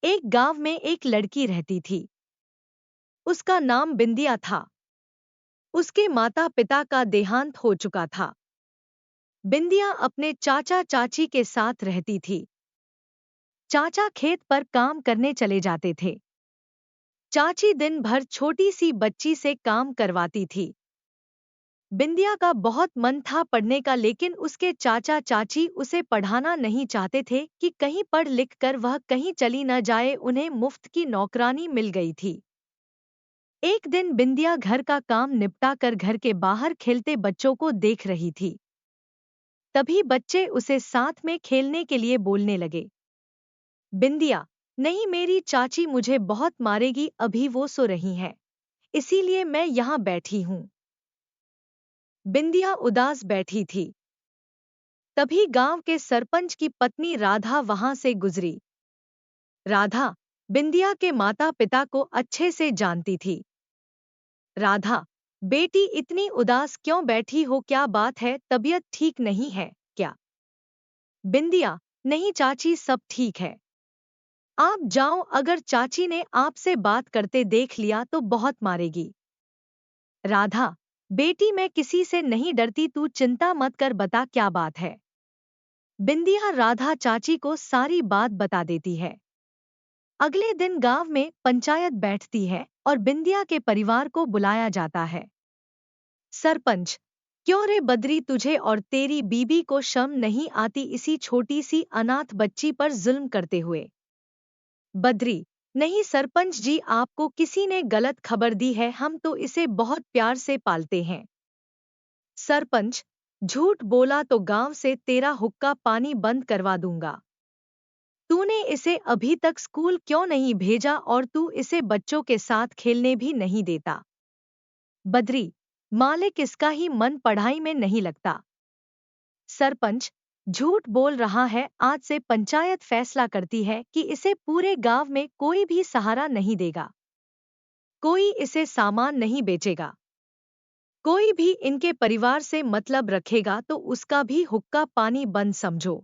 एक गांव में एक लड़की रहती थी। उसका नाम बिंदिया था। उसके माता पिता का देहांत हो चुका था। बिंदिया अपने चाचा चाची के साथ रहती थी। चाचा खेत पर काम करने चले जाते थे। चाची दिन भर छोटी सी बच्ची से काम करवाती थी। बिंदिया का बहुत मन था पढ़ने का, लेकिन उसके चाचा चाची उसे पढ़ाना नहीं चाहते थे कि कहीं पढ़ लिख कर वह कहीं चली न जाए। उन्हें मुफ्त की नौकरानी मिल गई थी। एक दिन बिंदिया घर का काम निपटा कर घर के बाहर खेलते बच्चों को देख रही थी। तभी बच्चे उसे साथ में खेलने के लिए बोलने लगे। बिंदिया, नहीं, मेरी चाची मुझे बहुत मारेगी, अभी वो सो रही हैं, इसीलिए मैं यहाँ बैठी हूँ। बिंदिया उदास बैठी थी। तभी गांव के सरपंच की पत्नी राधा वहां से गुजरी। राधा बिंदिया के माता पिता को अच्छे से जानती थी। राधा, बेटी इतनी उदास क्यों बैठी हो, क्या बात है, तबीयत ठीक नहीं है क्या? बिंदिया, नहीं चाची, सब ठीक है। आप जाओ, अगर चाची ने आपसे बात करते देख लिया तो बहुत मारेगी। राधा, बेटी मैं किसी से नहीं डरती, तू चिंता मत कर, बता क्या बात है। बिंदिया राधा चाची को सारी बात बता देती है। अगले दिन गांव में पंचायत बैठती है और बिंदिया के परिवार को बुलाया जाता है। सरपंच, क्यों रे बद्री, तुझे और तेरी बीबी को शर्म नहीं आती इसी छोटी सी अनाथ बच्ची पर जुल्म करते हुए? बद्री, नहीं सरपंच जी, आपको किसी ने गलत खबर दी है, हम तो इसे बहुत प्यार से पालते हैं। सरपंच, झूठ बोला तो गांव से तेरा हुक्का पानी बंद करवा दूंगा। तूने इसे अभी तक स्कूल क्यों नहीं भेजा और तू इसे बच्चों के साथ खेलने भी नहीं देता? बद्री, मालिक, इसका ही मन पढ़ाई में नहीं लगता। सरपंच, झूठ बोल रहा है, आज से पंचायत फैसला करती है कि इसे पूरे गांव में कोई भी सहारा नहीं देगा। कोई इसे सामान नहीं बेचेगा। कोई भी इनके परिवार से मतलब रखेगा तो उसका भी हुक्का पानी बंद समझो।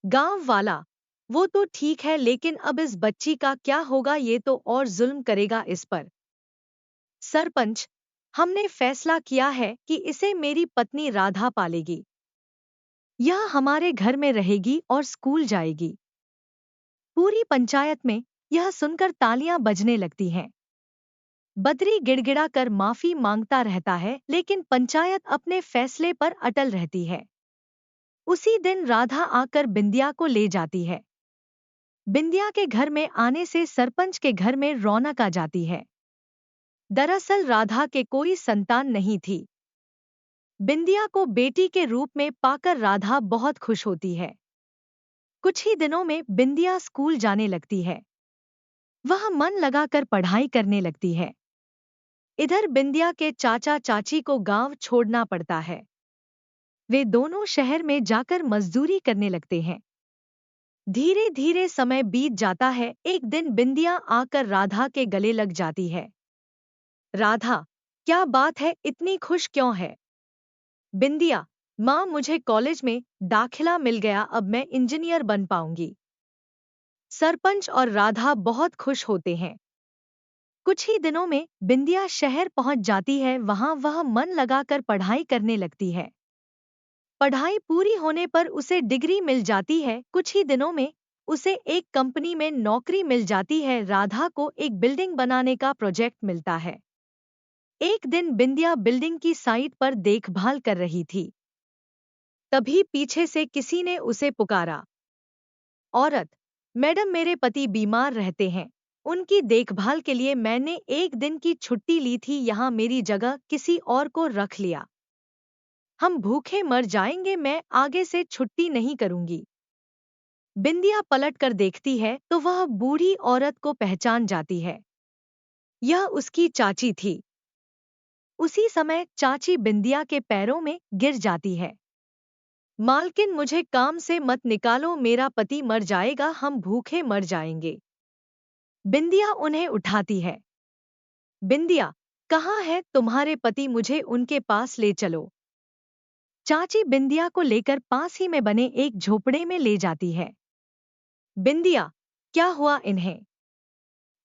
गांव वाला, वो तो ठीक है, लेकिन अब इस बच्ची का क्या होगा, ये तो और जुल्म करेगा इस पर। सरपंच, हमने फैसला किया है कि इसे मेरी पत्नी राधा पालेगी। यह हमारे घर में रहेगी और स्कूल जाएगी। पूरी पंचायत में यह सुनकर तालियां बजने लगती हैं। बद्री गिड़गिड़ा कर माफी मांगता रहता है, लेकिन पंचायत अपने फैसले पर अटल रहती है। उसी दिन राधा आकर बिंदिया को ले जाती है। बिंदिया के घर में आने से सरपंच के घर में रौनक आ जाती है। दरअसल राधा के कोई संतान नहीं थी। बिंदिया को बेटी के रूप में पाकर राधा बहुत खुश होती है। कुछ ही दिनों में बिंदिया स्कूल जाने लगती है। वह मन लगाकर पढ़ाई करने लगती है। इधर बिंदिया के चाचा चाची को गांव छोड़ना पड़ता है। वे दोनों शहर में जाकर मजदूरी करने लगते हैं। धीरे धीरे समय बीत जाता है। एक दिन बिंदिया आकर राधा के गले लग जाती है। राधा, क्या बात है, इतनी खुश क्यों है? बिंदिया, माँ, मुझे कॉलेज में दाखिला मिल गया, अब मैं इंजीनियर बन पाऊंगी। सरपंच और राधा बहुत खुश होते हैं। कुछ ही दिनों में बिंदिया शहर पहुंच जाती है। वहां वह मन लगाकर पढ़ाई करने लगती है। पढ़ाई पूरी होने पर उसे डिग्री मिल जाती है। कुछ ही दिनों में उसे एक कंपनी में नौकरी मिल जाती है। राधा को एक बिल्डिंग बनाने का प्रोजेक्ट मिलता है। एक दिन बिंदिया बिल्डिंग की साइट पर देखभाल कर रही थी। तभी पीछे से किसी ने उसे पुकारा। औरत, मैडम, मेरे पति बीमार रहते हैं, उनकी देखभाल के लिए मैंने एक दिन की छुट्टी ली थी, यहाँ मेरी जगह किसी और को रख लिया। हम भूखे मर जाएंगे, मैं आगे से छुट्टी नहीं करूंगी। बिंदिया पलट कर देखती है तो वह बूढ़ी औरत को पहचान जाती है। यह उसकी चाची थी। उसी समय चाची बिंदिया के पैरों में गिर जाती है। मालकिन, मुझे काम से मत निकालो, मेरा पति मर जाएगा, हम भूखे मर जाएंगे। बिंदिया उन्हें उठाती है। बिंदिया, कहाँ है तुम्हारे पति, मुझे उनके पास ले चलो। चाची बिंदिया को लेकर पास ही में बने एक झोपड़े में ले जाती है। बिंदिया, क्या हुआ इन्हें?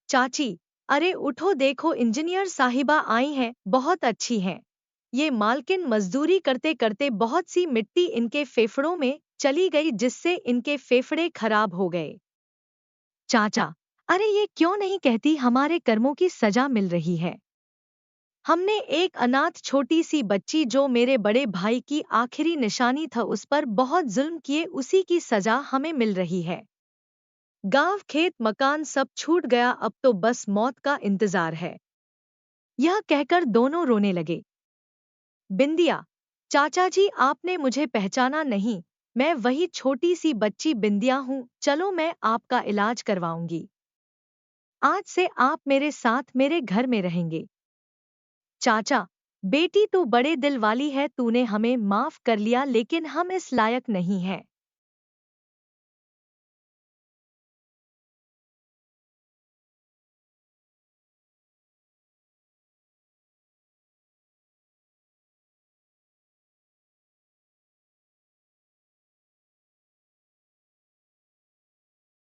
चाची, अरे उठो, देखो इंजीनियर साहिबा आई हैं, बहुत अच्छी हैं। ये मालकिन मजदूरी करते करते बहुत सी मिट्टी इनके फेफड़ों में चली गई, जिससे इनके फेफड़े खराब हो गए। चाचा, अरे ये क्यों नहीं कहती हमारे कर्मों की सजा मिल रही है। हमने एक अनाथ छोटी सी बच्ची, जो मेरे बड़े भाई की आखिरी निशानी था, उस पर बहुत जुल्म किए, उसी की सजा हमें मिल रही है। गांव खेत मकान सब छूट गया, अब तो बस मौत का इंतजार है। यह कहकर दोनों रोने लगे। बिंदिया, चाचा जी आपने मुझे पहचाना नहीं, मैं वही छोटी सी बच्ची बिंदिया हूँ, चलो मैं आपका इलाज करवाऊंगी। आज से आप मेरे साथ मेरे घर में रहेंगे। चाचा, बेटी तू बड़े दिल वाली है, तूने हमें माफ कर लिया, लेकिन हम इस लायक नहीं हैं।